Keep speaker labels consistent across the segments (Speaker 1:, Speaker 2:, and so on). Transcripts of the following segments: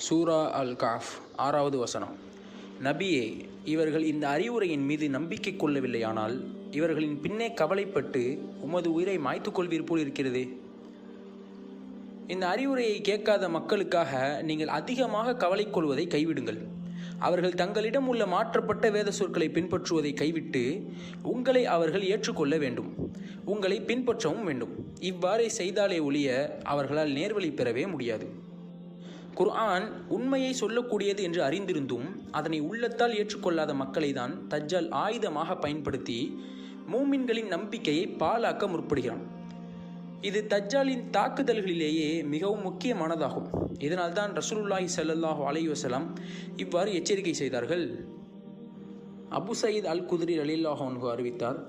Speaker 1: சூரா அல் cough 6வது வசனம். நபியே, இவர்கள் இந்த அறிவுரையின் மீது நம்பிக்கை கொள்ளவில்லையானால் இவர்களின் பின்னே கவலைப்பட்டு உமது உயிரை மாய்த்து கொள்வீர் போல் இருக்கிறதே. இந்த அறிவுரையை கேட்காத மக்களுக்காக நீங்கள் அதிகமாக கவலை கொள்வதை கைவிடுங்கள். அவர்கள் தங்களிடம் உள்ள மாற்றப்பட்ட வேத சொற்களை பின்பற்றுவதை கைவிட்டு உங்களை அவர்கள் ஏற்றுக்கொள்ள வேண்டும், உங்களை பின்பற்றவும் வேண்டும். இவ்வாறே செய்தாலே ஒழிய அவர்களால் நேர்வழி பெறவே முடியாது. குர்ஆன் உண்மையை சொல்லக்கூடியது என்று அறிந்திருந்தும் அதனை உள்ளத்தால் ஏற்றுக்கொள்ளாத மக்களை தான் தஜ்ஜால் ஆயுதமாக பயன்படுத்தி மூமின்களின் நம்பிக்கையை பாழாக்க முற்படுகிறான். இது தஜ்ஜாலின் தாக்குதல்களிலேயே மிகவும் முக்கியமானதாகும். இதனால்தான் ரசூலுல்லாஹி ஸல்லல்லாஹு அலைஹி வஸல்லம் இவ்வாறு எச்சரிக்கை செய்தார்கள். அபு சயீத் அல் குத்ரி ரலியல்லாஹு அன்ஹு அறிவித்தார்,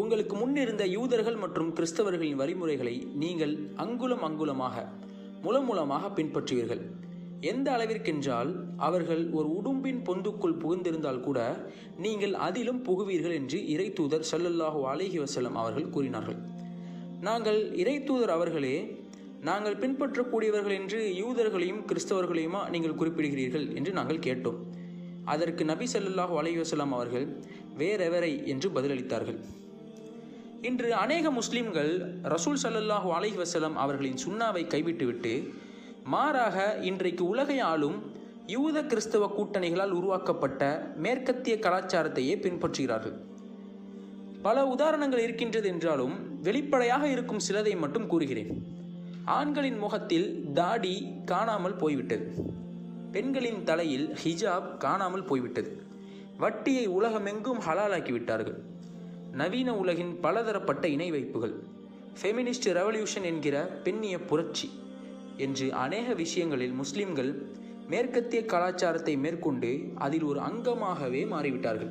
Speaker 1: உங்களுக்கு முன்னிருந்த யூதர்கள் மற்றும் கிறிஸ்தவர்களின் வழிமுறைகளை நீங்கள் அங்குலம் அங்குலமாக மூலமாக பின்பற்றுவீர்கள். எந்த அளவிற்கென்றால் அவர்கள் ஒரு உடும்பின் பொந்துக்குள் புகுந்திருந்தால் கூட நீங்கள் அதிலும் புகுவீர்கள் என்று இறை தூதர் ஸல்லல்லாஹு அலைஹி வஸல்லம் அவர்கள் கூறினார்கள். நாங்கள் இறை தூதர் அவர்களே, நாங்கள் பின்பற்றக்கூடியவர்கள் என்று யூதர்களையும் கிறிஸ்தவர்களையுமா நீங்கள் குறிப்பிடுகிறீர்கள் என்று நாங்கள் கேட்டோம். அதற்கு நபி ஸல்லல்லாஹு அலைஹி வஸல்லம் அவர்கள் வேறெவரை என்று பதிலளித்தார்கள். இன்று அநேக முஸ்லிம்கள் ரசூல் ஸல்லல்லாஹு அலைஹி வஸல்லம் அவர்களின் சுன்னாவை கைவிட்டுவிட்டு மாறாக இன்றைக்கு உலகை ஆளும் யூத கிறிஸ்தவ கூட்டணிகளால் உருவாக்கப்பட்ட மேற்கத்திய கலாச்சாரத்தையே பின்பற்றுகிறார்கள். பல உதாரணங்கள் இருக்கின்றது என்றாலும் வெளிப்படையாக இருக்கும் சிலதை மட்டும் கூறுகிறேன். ஆண்களின் முகத்தில் தாடி காணாமல் போய்விட்டது. பெண்களின் தலையில் ஹிஜாப் காணாமல் போய்விட்டது. வட்டியை உலகமெங்கும் ஹலாலாக்கிவிட்டார்கள். நவீன உலகின் பலதரப்பட்ட இணை வைப்புகள், ஃபெமினிஸ்ட் ரெவல்யூஷன் என்கிற பெண்ணிய புரட்சி என்று அநேக விஷயங்களில் முஸ்லிம்கள் மேற்கத்திய கலாச்சாரத்தை மேற்கொண்டு அதில் ஒரு அங்கமாகவே மாறிவிட்டார்கள்.